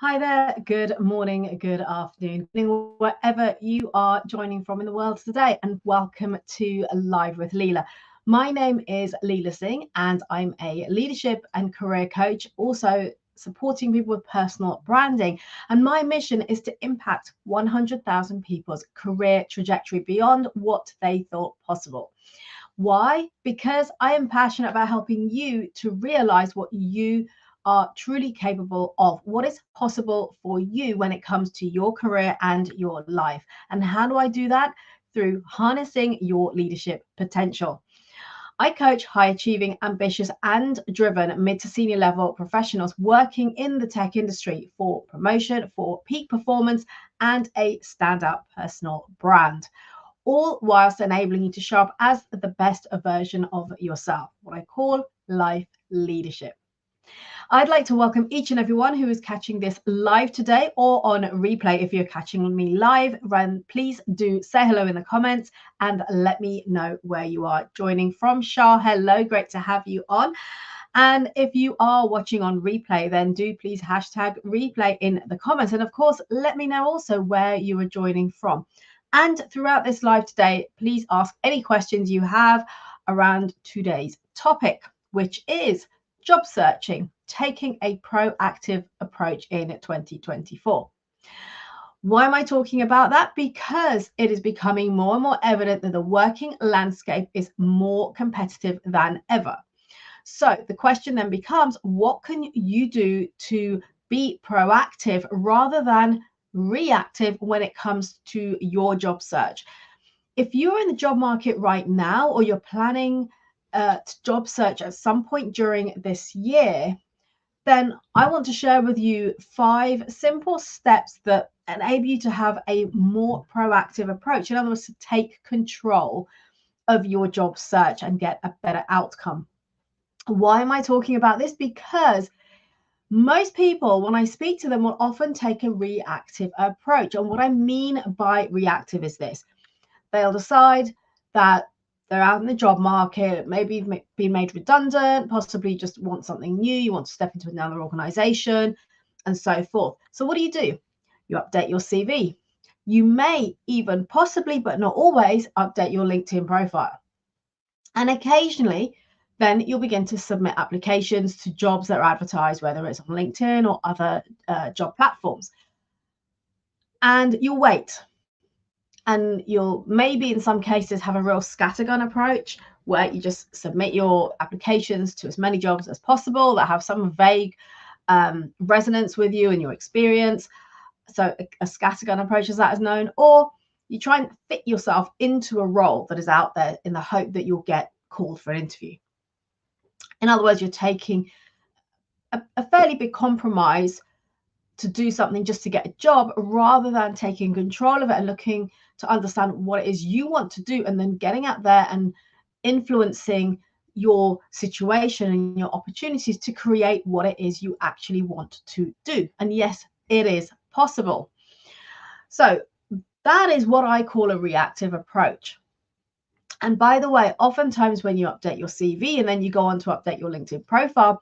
Hi there, good morning, good afternoon, wherever you are joining from in the world today, and welcome to Live with Leila. My name is Leila Singh, and I'm a leadership and career coach, also supporting people with personal branding. And my mission is to impact 100,000 people's career trajectory beyond what they thought possible. Why? Because I am passionate about helping you to realize what you are truly capable of, what is possible for you when it comes to your career and your life. And how do I do that? Through harnessing your leadership potential. I coach high achieving, ambitious, and driven mid to senior level professionals working in the tech industry for promotion, for peak performance, and a standout personal brand, all whilst enabling you to show up as the best version of yourself, what I call life leadership. I'd like to welcome each and everyone who is catching this live today or on replay. If you're catching me live, please do say hello in the comments and let me know where you are joining from. Shah, hello, great to have you on. And if you are watching on replay, then do please hashtag replay in the comments. And of course, let me know also where you are joining from. And throughout this live today, please ask any questions you have around today's topic, which is job searching, taking a proactive approach in 2024. Why am I talking about that? Because it is becoming more and more evident that the working landscape is more competitive than ever. So the question then becomes, what can you do to be proactive rather than reactive when it comes to your job search? If you're in the job market right now, or you're planning job search at some point during this year, then I want to share with you 5 simple steps that enable you to have a more proactive approach. In other words, to take control of your job search and get a better outcome. Why am I talking about this? Because most people, when I speak to them, will often take a reactive approach. And what I mean by reactive is this: they'll decide that they're out in the job market, maybe been made redundant, possibly just want something new, you want to step into another organization, and so forth. So what do? You update your CV. You may even possibly, but not always, update your LinkedIn profile. And occasionally, then you'll begin to submit applications to jobs that are advertised, whether it's on LinkedIn or other job platforms. And you'll wait. And you'll maybe in some cases have a real scattergun approach where you just submit your applications to as many jobs as possible that have some vague resonance with you and your experience. So a scattergun approach, as that is known, or you try and fit yourself into a role that is out there in the hope that you'll get called for an interview. In other words, you're taking a fairly big compromise to do something just to get a job, rather than taking control of it and looking to understand what it is you want to do, and then getting out there and influencing your situation and your opportunities to create what it is you actually want to do. And yes, it is possible. So that is what I call a reactive approach. And by the way, oftentimes when you update your CV and then you go on to update your LinkedIn profile,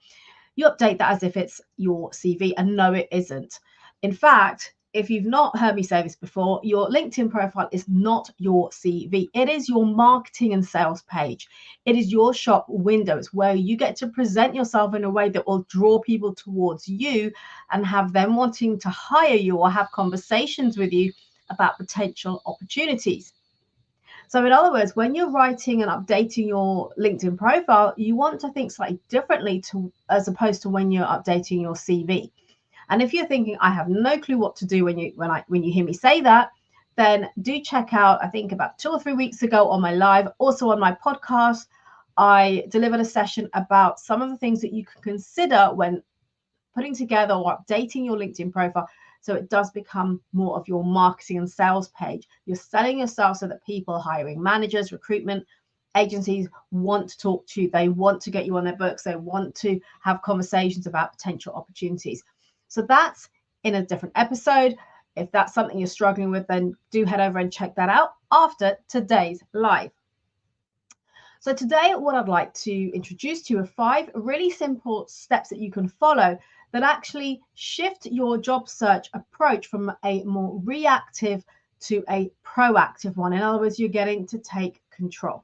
you update that as if it's your CV, and no, it isn't. In fact, if you've not heard me say this before, your LinkedIn profile is not your CV. It is your marketing and sales page. It is your shop window. It's where you get to present yourself in a way that will draw people towards you and have them wanting to hire you or have conversations with you about potential opportunities. So in other words, when you're writing and updating your LinkedIn profile, you want to think slightly differently as opposed to when you're updating your CV. And if you're thinking, I have no clue what to do when you hear me say that, then do check out, I think about 2 or 3 weeks ago on my live, also on my podcast, I delivered a session about some of the things that you can consider when putting together or updating your LinkedIn profile, so it does become more of your marketing and sales page. You're selling yourself so that people, hiring managers, recruitment agencies, want to talk to you. They want to get you on their books. They want to have conversations about potential opportunities. So that's in a different episode. If that's something you're struggling with, then do head over and check that out after today's live. So today, what I'd like to introduce to you are 5 really simple steps that you can follow that actually shift your job search approach from a more reactive to a proactive one. In other words, you're getting to take control.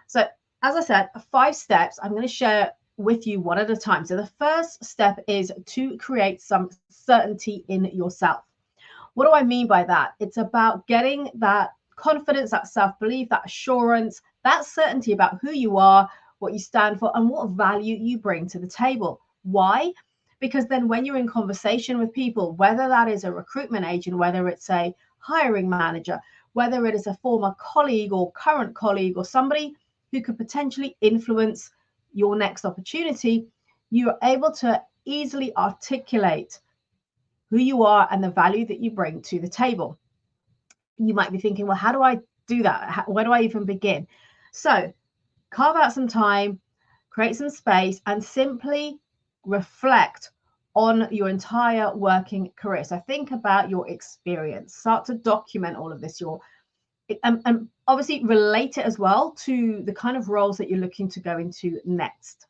So, as I said, 5 steps I'm going to share with you one at a time. So, the first step is to create some certainty in yourself. What do I mean by that? It's about getting that confidence, that self belief, that assurance, that certainty about who you are, what you stand for, and what value you bring to the table. Why? Because then when you're in conversation with people, whether that is a recruitment agent, whether it's a hiring manager, whether it is a former colleague or current colleague or somebody who could potentially influence your next opportunity, you're able to easily articulate who you are and the value that you bring to the table. You might be thinking, well, how do I do that? Where do I even begin? So carve out some time, create some space, and simply reflect on your entire working career. So think about your experience, start to document all of this, and obviously relate it as well to the kind of roles that you're looking to go into next.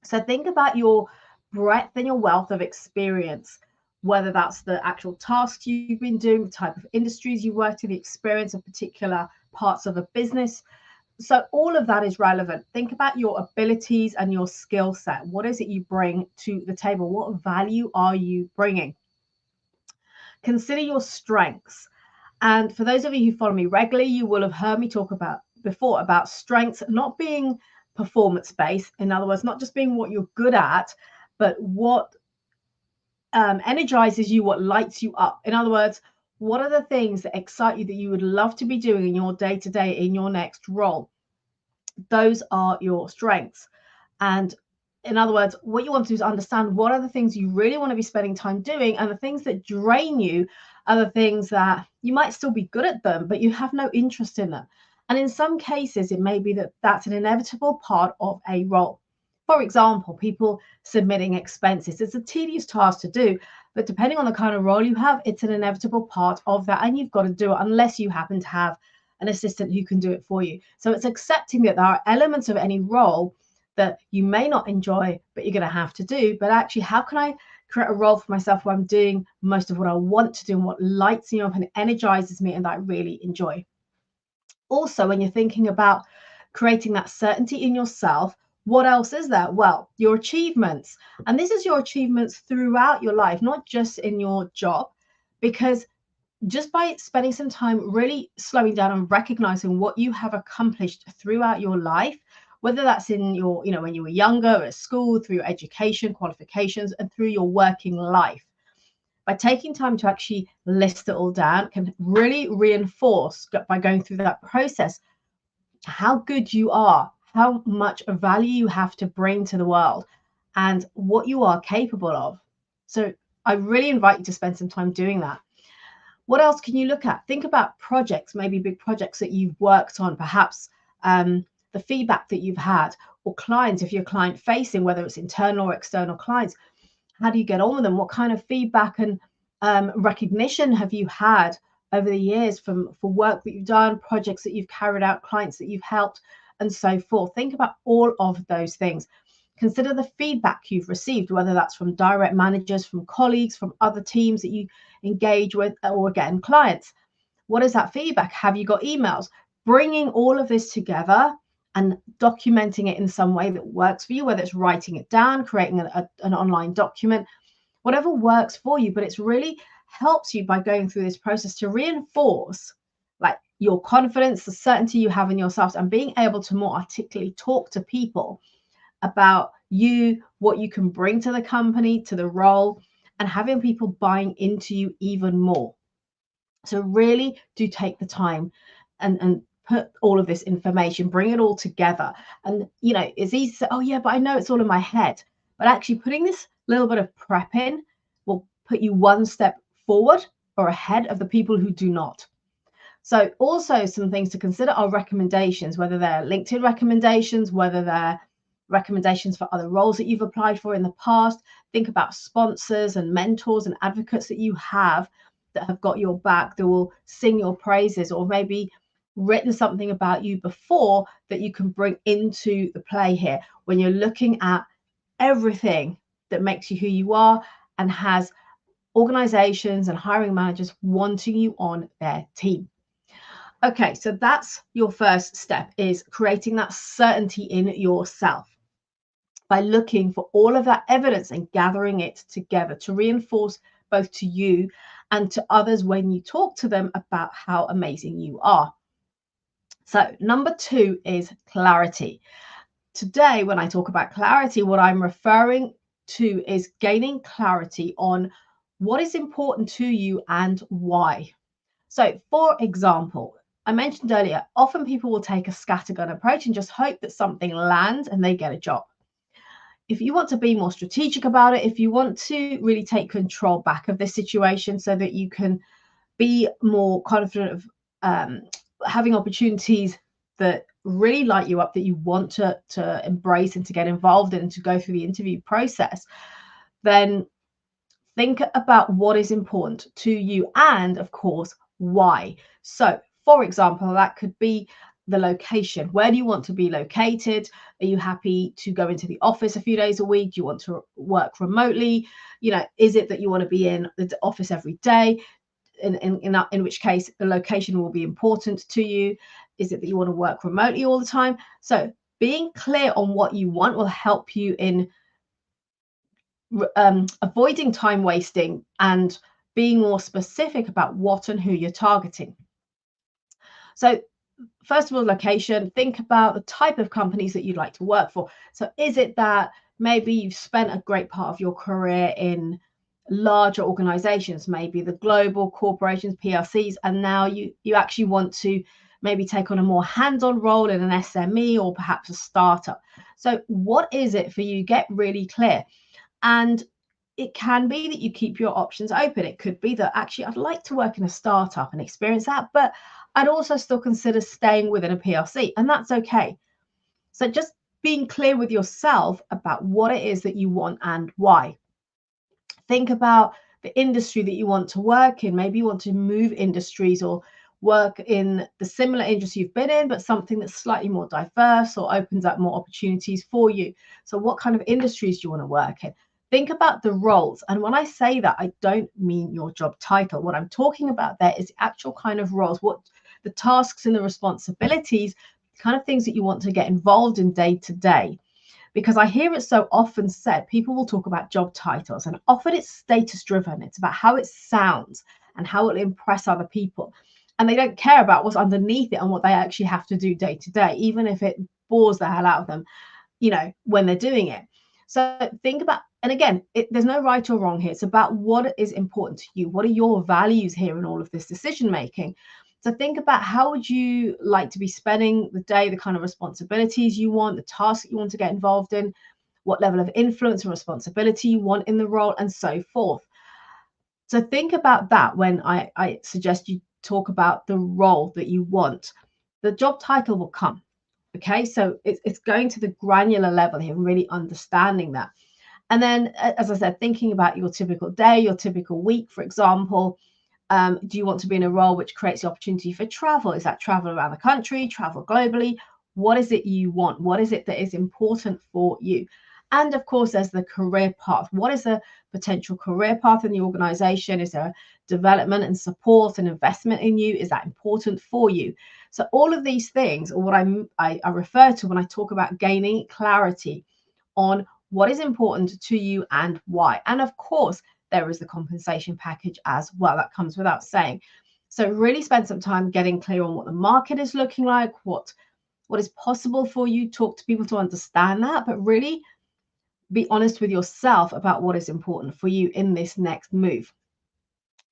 So think about your breadth and your wealth of experience, whether that's the actual tasks you've been doing, the type of industries you worked in, the experience of particular parts of a business. So all of that is relevant. Think about your abilities and your skill set. What is it you bring to the table? What value are you bringing? Consider your strengths. And for those of you who follow me regularly, you will have heard me talk about before about strengths not being performance based. In other words, not just being what you're good at, but what energizes you, what lights you up. In other words, what are the things that excite you that you would love to be doing in your day to day, in your next role? Those are your strengths. And in other words, what you want to do is understand what are the things you really want to be spending time doing, and the things that drain you are the things that you might still be good at them, but you have no interest in them. And in some cases, it may be that that's an inevitable part of a role. For example, people submitting expenses. It's a tedious task to do, but depending on the kind of role you have, it's an inevitable part of that, and you've got to do it unless you happen to have an assistant who can do it for you. So it's accepting that there are elements of any role that you may not enjoy, but you're going to have to do. But actually, how can I create a role for myself where I'm doing most of what I want to do and what lights me up and energizes me and that I really enjoy? Also, when you're thinking about creating that certainty in yourself, what else is there? Well, your achievements. And this is your achievements throughout your life, not just in your job, because just by spending some time really slowing down and recognizing what you have accomplished throughout your life, whether that's in your, when you were younger, at school, through your education, qualifications, and through your working life. By taking time to actually list it all down can really reinforce, by going through that process, how good you are, how much value you have to bring to the world, and what you are capable of. So I really invite you to spend some time doing that. What else can you look at? Think about projects, maybe big projects that you've worked on, perhaps the feedback that you've had, or clients, if you're client facing, whether it's internal or external clients. How do you get on with them? What kind of feedback and recognition have you had over the years for work that you've done, projects that you've carried out, clients that you've helped, and so forth? Think about all of those things. Consider the feedback you've received, whether that's from direct managers, from colleagues, from other teams that you engage with, or again, clients. What is that feedback? Have you got emails? Bringing all of this together and documenting it in some way that works for you, whether it's writing it down, creating an online document, whatever works for you. But it's really helps you by going through this process to reinforce like your confidence, the certainty you have in yourself, and being able to more articulately talk to people about you, what you can bring to the company, to the role, and having people buying into you even more. So really do take the time and put all of this information, bring it all together. And, it's easy to say, oh, yeah, but I know it's all in my head. But actually putting this little bit of prep in will put you one step forward or ahead of the people who do not. So also some things to consider are recommendations, whether they're LinkedIn recommendations, whether they're recommendations for other roles that you've applied for in the past. Think about sponsors and mentors and advocates that you have that have got your back, that will sing your praises, or maybe written something about you before that you can bring into the play here when you're looking at everything that makes you who you are and has organizations and hiring managers wanting you on their team. Okay, so that's your first step, is creating that certainty in yourself by looking for all of that evidence and gathering it together to reinforce both to you and to others when you talk to them about how amazing you are. So number 2 is clarity. Today, when I talk about clarity, what I'm referring to is gaining clarity on what is important to you and why. So, for example, I mentioned earlier, often people will take a scattergun approach and just hope that something lands and they get a job. If you want to be more strategic about it, if you want to really take control back of this situation so that you can be more confident of having opportunities that really light you up, that you want to embrace and to get involved in and to go through the interview process, then think about what is important to you and, of course, why. So, for example, that could be the location. Where do you want to be located? Are you happy to go into the office a few days a week? Do you want to work remotely? Is it that you want to be in the office every day? In which case the location will be important to you. Is it that you want to work remotely all the time? So being clear on what you want will help you in avoiding time wasting and being more specific about what and who you're targeting. So first of all, location. Think about the type of companies that you'd like to work for. So is it that maybe you've spent a great part of your career in larger organizations, maybe the global corporations, PLCs, and now you actually want to maybe take on a more hands-on role in an SME or perhaps a startup. So what is it for you? Get really clear. And it can be that you keep your options open. It could be that actually I'd like to work in a startup and experience that, but I'd also still consider staying within a PLC, and that's okay. So just being clear with yourself about what it is that you want and why. Think about the industry that you want to work in. Maybe you want to move industries or work in the similar industry you've been in, but something that's slightly more diverse or opens up more opportunities for you. So what kind of industries do you want to work in? Think about the roles. And when I say that, I don't mean your job title. What I'm talking about there is the actual kind of roles, what the tasks and the responsibilities, kind of things that you want to get involved in day to day. Because I hear it so often said, people will talk about job titles, and often it's status driven. It's about how it sounds and how it'll impress other people. And they don't care about what's underneath it and what they actually have to do day to day, even if it bores the hell out of them, when they're doing it. So think about, and again, there's no right or wrong here. It's about what is important to you. What are your values here in all of this decision making? So think about, how would you like to be spending the day, the kind of responsibilities you want, the tasks you want to get involved in, what level of influence and responsibility you want in the role, and so forth. So think about that when I suggest you talk about the role that you want. The job title will come. Okay, so it's going to the granular level here, really understanding that. And then, as I said, thinking about your typical day, your typical week, for example. Do you want to be in a role which creates the opportunity for travel? Is that travel around the country, travel globally? What is it you want? What is it that is important for you? And of course, there's the career path. What is the potential career path in the organization? Is there development and support and investment in you? Is that important for you? So all of these things are what I refer to when I talk about gaining clarity on what is important to you and why. And of course, there is the compensation package as well. That comes without saying. So really spend some time getting clear on what the market is looking like, what is possible for you. Talk to people to understand that, but really be honest with yourself about what is important for you in this next move.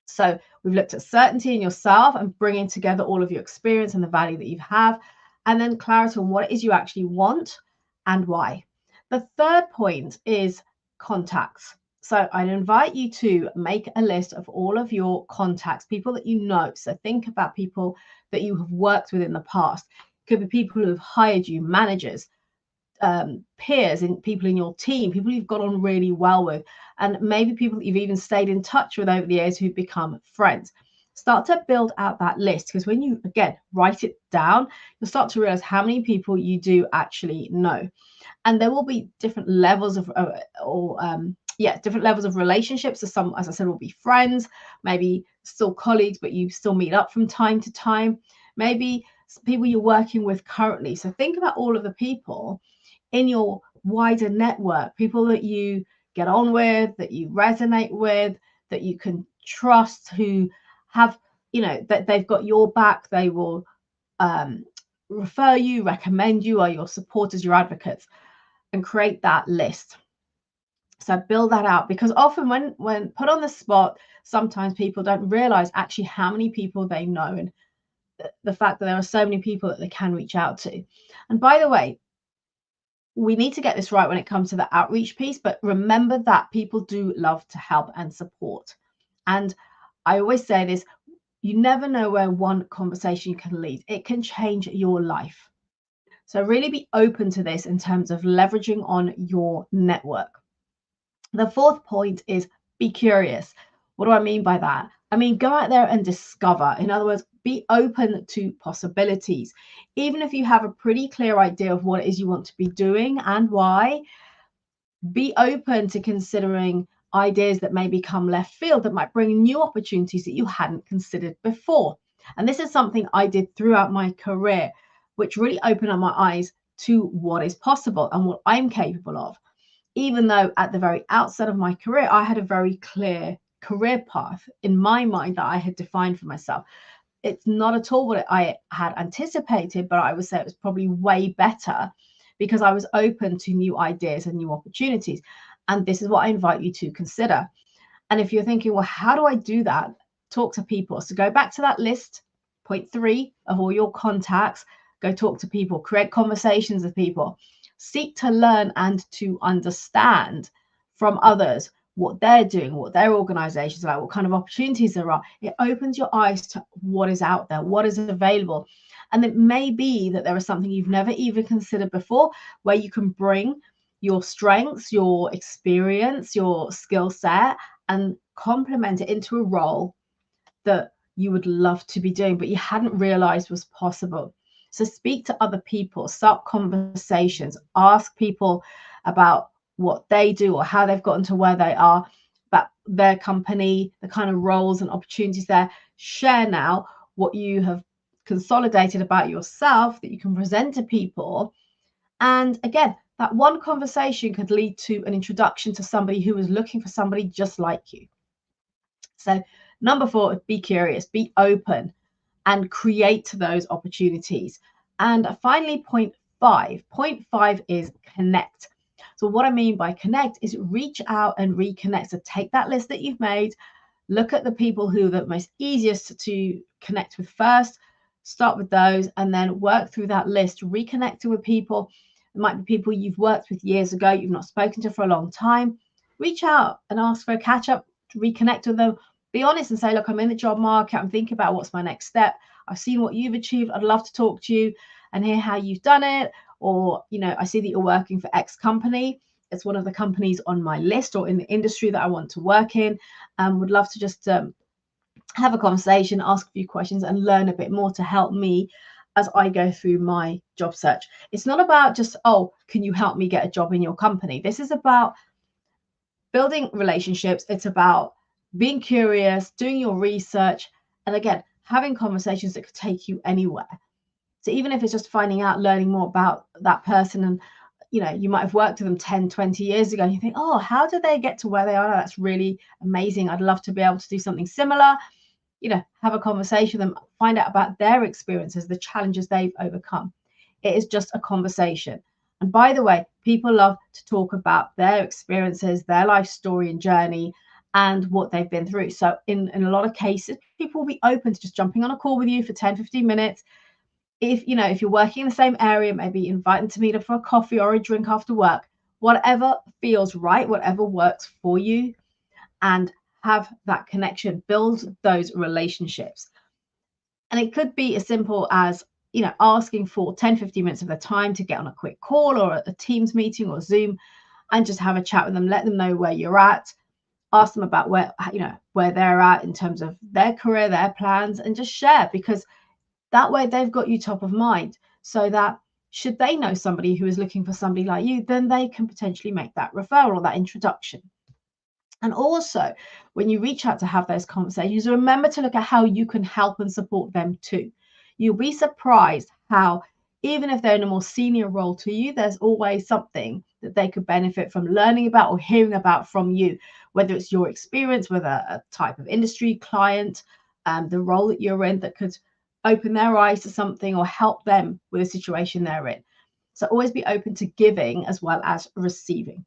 So we've looked at certainty in yourself and bringing together all of your experience and the value that you have, and then clarity on what it is you actually want and why. The third point is contacts. So I'd invite you to make a list of all of your contacts, people that you know. So think about people that you have worked with in the past. It could be people who have hired you, managers, peers, and people in your team, people you've got on really well with, and maybe people that you've even stayed in touch with over the years who've become friends. Start to build out that list, because when you, again, write it down, you'll start to realize how many people you do actually know. And there will be different levels of different levels of relationships. So some, as I said, will be friends, maybe still colleagues, but you still meet up from time to time, maybe people you're working with currently. So think about all of the people in your wider network, people that you get on with, that you resonate with, that you can trust, who have, that they've got your back. They will refer you, recommend you, are your supporters, your advocates, and create that list. So build that out, because often when put on the spot, sometimes people don't realize actually how many people they know, and the fact that there are so many people that they can reach out to. And by the way, we need to get this right when it comes to the outreach piece, but remember that people do love to help and support. And I always say this, you never know where one conversation can lead. It can change your life. So really be open to this in terms of leveraging on your network. The fourth point is be curious. What do I mean by that? I mean, go out there and discover. In other words, be open to possibilities. Even if you have a pretty clear idea of what it is you want to be doing and why, be open to considering ideas that may become left field, that might bring new opportunities that you hadn't considered before. And this is something I did throughout my career, which really opened up my eyes to what is possible and what I'm capable of. Even though at the very outset of my career, I had a very clear career path in my mind that I had defined for myself. It's not at all what I had anticipated, but I would say it was probably way better because I was open to new ideas and new opportunities. And this is what I invite you to consider. And if you're thinking, well, how do I do that? Talk to people. So go back to that list, point 3 of all your contacts. Go talk to people, create conversations with people, seek to learn and to understand from others what they're doing, what their organizations are like, what kind of opportunities there are. It opens your eyes to what is out there, what is available. And it may be that there is something you've never even considered before, where you can bring your strengths, your experience, your skill set, and complement it into a role that you would love to be doing, but you hadn't realized was possible. So speak to other people, start conversations, ask people about what they do or how they've gotten to where they are, about their company, the kind of roles and opportunities there. Share now what you have consolidated about yourself that you can present to people. And again, that one conversation could lead to an introduction to somebody who is looking for somebody just like you. So number 4, be curious, be open, and create those opportunities. And finally, point 5. Point 5 is connect. So what I mean by connect is reach out and reconnect. So take that list that you've made, look at the people who are the most easiest to connect with first, start with those, and then work through that list, reconnecting with people. It might be people you've worked with years ago, you've not spoken to for a long time. Reach out and ask for a catch up, reconnect with them. Be honest and say, look, I'm in the job market. I'm thinking about what's my next step. I've seen what you've achieved. I'd love to talk to you and hear how you've done it. Or, I see that you're working for X company. It's one of the companies on my list or in the industry that I want to work in. Would love to just have a conversation, ask a few questions, and learn a bit more to help me as I go through my job search. It's not about just, oh, can you help me get a job in your company? This is about building relationships. It's about being curious, doing your research, and again, having conversations that could take you anywhere. So even if it's just finding out, learning more about that person, and you might have worked with them 10, 20 years ago, and you think, oh, how did they get to where they are? That's really amazing. I'd love to be able to do something similar. Have a conversation with them, find out about their experiences, the challenges they've overcome. It is just a conversation. And by the way, people love to talk about their experiences, their life story and journey, and what they've been through. So in a lot of cases, people will be open to just jumping on a call with you for 10, 15 minutes. If you're working in the same area, maybe invite them to meet up for a coffee or a drink after work, whatever feels right, whatever works for you, and have that connection, build those relationships. And it could be as simple as, asking for 10, 15 minutes of their time to get on a quick call or a Teams meeting or Zoom and just have a chat with them, let them know where you're at. Ask them about where they're at in terms of their career, their plans, and just share, because that way they've got you top of mind, so that should they know somebody who is looking for somebody like you, then they can potentially make that referral or that introduction. And also, when you reach out to have those conversations, remember to look at how you can help and support them too. You'll be surprised how, even if they're in a more senior role to you, there's always something that they could benefit from learning about or hearing about from you, whether it's your experience with a type of industry, client, the role that you're in, that could open their eyes to something or help them with a situation they're in. So always be open to giving as well as receiving.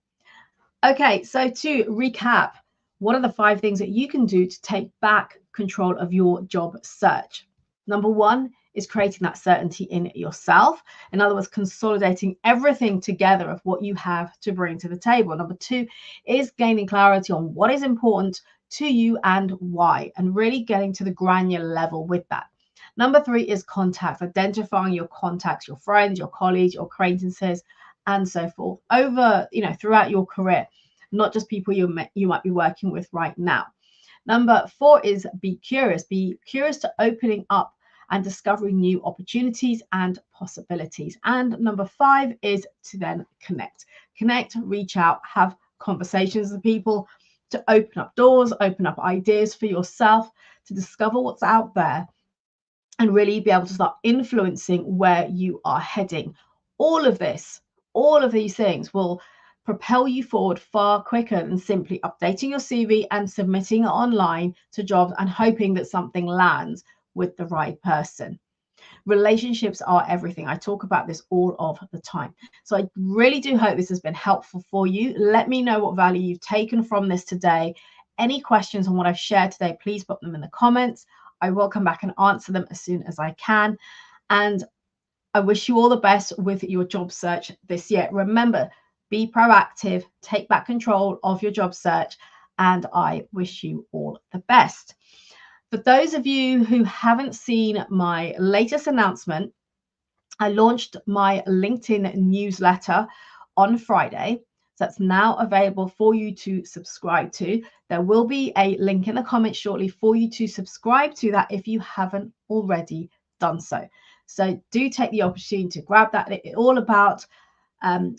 Okay, so to recap, what are the 5 things that you can do to take back control of your job search? Number 1 is creating that certainty in yourself. In other words, consolidating everything together of what you have to bring to the table. Number 2 is gaining clarity on what is important to you and why, and really getting to the granular level with that. Number 3 is contacts, identifying your contacts, your friends, your colleagues, your acquaintances, and so forth throughout your career, not just people you might be working with right now. Number 4 is be curious to opening up and discovering new opportunities and possibilities. And number 5 is to then connect, reach out, have conversations with people, to open up doors, open up ideas for yourself, to discover what's out there, and really be able to start influencing where you are heading. All of these things will propel you forward far quicker than simply updating your CV and submitting it online to jobs and hoping that something lands with the right person. Relationships are everything. I talk about this all of the time. So I really do hope this has been helpful for you. Let me know what value you've taken from this today. Any questions on what I've shared today, please put them in the comments. I will come back and answer them as soon as I can. And I wish you all the best with your job search this year. Remember, be proactive, take back control of your job search, and I wish you all the best. For those of you who haven't seen my latest announcement, I launched my LinkedIn newsletter on Friday. So that's now available for you to subscribe to. There will be a link in the comments shortly for you to subscribe to that if you haven't already done so. So do take the opportunity to grab that. It's all about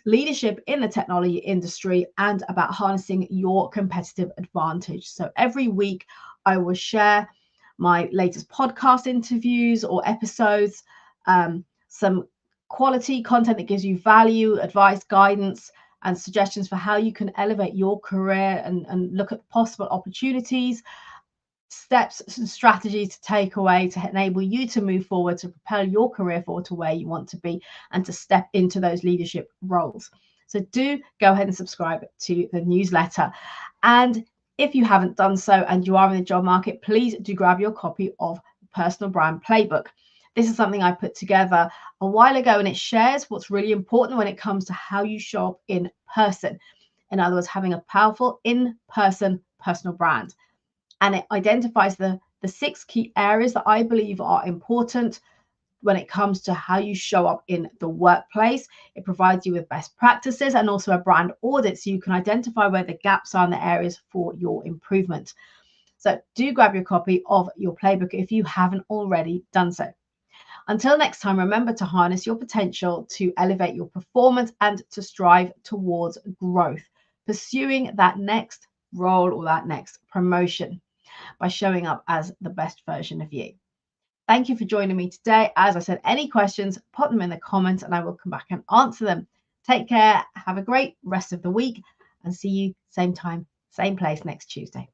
leadership in the technology industry and about harnessing your competitive advantage. So every week I will share my latest podcast interviews or episodes, some quality content that gives you value, advice, guidance, and suggestions for how you can elevate your career and look at possible opportunities, steps and strategies to take away to enable you to move forward, to propel your career forward to where you want to be and to step into those leadership roles. So do go ahead and subscribe to the newsletter. And if you haven't done so and you are in the job market, please do grab your copy of the Personal Brand Playbook. This is something I put together a while ago, and it shares what's really important when it comes to how you show up in person. In other words, having a powerful in-person personal brand. And it identifies the 6 key areas that I believe are important when it comes to how you show up in the workplace. It provides you with best practices and also a brand audit so you can identify where the gaps are in the areas for your improvement. So do grab your copy of your playbook if you haven't already done so. Until next time, remember to harness your potential to elevate your performance and to strive towards growth, pursuing that next role or that next promotion by showing up as the best version of you. Thank you for joining me today. As I said, any questions, put them in the comments and I will come back and answer them. Take care. Have a great rest of the week and see you same time, same place next Tuesday.